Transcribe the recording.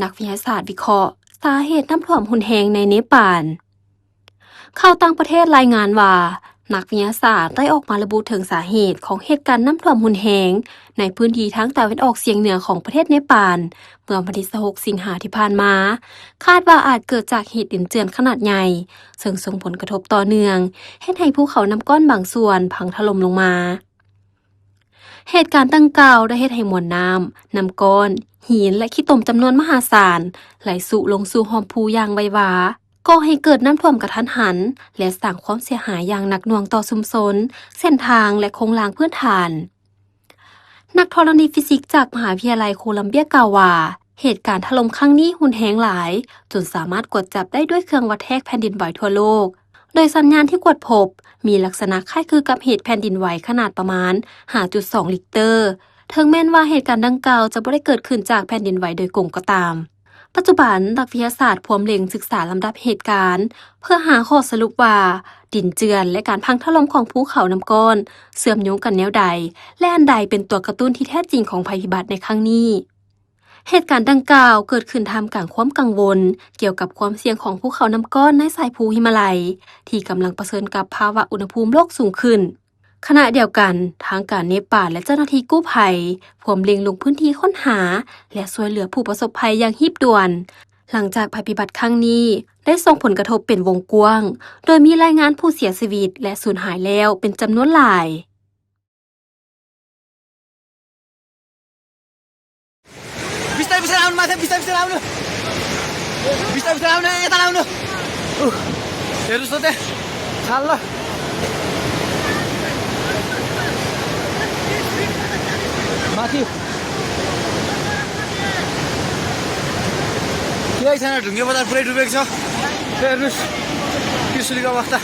นักวิทยาศาสตร์วิเคราะห์สาเหตุน้ำท่วมรุนแรงในเนปาลข่าวต่างประเทศรายงานว่านักวิทยาศาสตร์ได้ออกมาระบุถึงสาเหตุของเหตุการณ์น้ำท่วมรุนแรงในพื้นที่ทางตะวันออกเฉียงเหนือของประเทศเนปาลเมื่อวันที่16สิงหาคมที่ผ่านมาคาดว่าอาจเกิดจากเหตุดินเจือนขนาดใหญ่ซึ่งส่งผลกระทบต่อเนื่องเฮ็ดให้ภูเขาน้ำก้อนบางส่วนพังถล่มลงมาเหตุการณ์ดังกล่าวได้เฮ็ดให้มวลน้ำก้อนหินและขี้ตมจำนวนมหาศาลไหลสู่ลงสู่หอมภูอย่างไววาก่อให้เกิดน้ำท่วมกระทันหันและสร้างความเสียหายอย่างหนักหน่วงต่อชุมชนเส้นทางและโครงสร้างพื้นฐานนักธรณีฟิสิกส์จากมหาวิทยาลัยโคลัมเบียกล่าวว่าเหตุการณ์ถล่มครั้งนี้รุนแรงหลายจนสามารถกดจับได้ด้วยเครื่องวัดแทกแผ่นดินไหวทั่วโลกโดยสัญญาณที่กดพบมีลักษณะคล้ายคือกับเหตุแผ่นดินไหวขนาดประมาณ 5.2 ลิกเตอร์ถึงแม้นว่าเหตุการณ์ดังกล่าวจะบ่ได้เกิดขึ้นจากแผ่นดินไหวโดยตรงก็ตามปัจจุบันนักวิทยาศาสตร์พร้อมเล็งศึกษาลำดับเหตุการณ์เพื่อหาข้อสรุปว่าดินเจือนและการพังถล่มของภูเขาน้ำก้อนเชื่อมโยงกันแนวใดและอันใดเป็นตัวกระตุ้นที่แท้จริงของภัยพิบัติในครั้งนี้เหตุการณ์ดังกล่าวเกิดขึ้นท่ามกลางความกังวลเกี่ยวกับความเสี่ยงของภูเขาน้ำก้อนในสายภูหิมาลัยที่กำลังเผชิญกับภาวะอุณหภูมิโลกสูงขึ้นขณะเดียวกันทางการเนปาลและเจ้าหน้าที่กู้ภัยพร้อมเล็งลงพื้นที่ค้นหาและช่วยเหลือผู้ประสบภัยอย่างรีบด่วนหลังจากภัยพิบัติครั้งนี้ได้ส่งผลกระทบเป็นวงกว้างโดยมีรายงานผู้เสียชีวิตและสูญหายแล้วเป็นจำนวนหลายBisa lawan mata, bisa lawan lu. Bisa lawan, eta lawan lu. Terus teh. Salah. Mati. Kia sana dungnya benar pura dubek so. Terus kisuli ka waktu.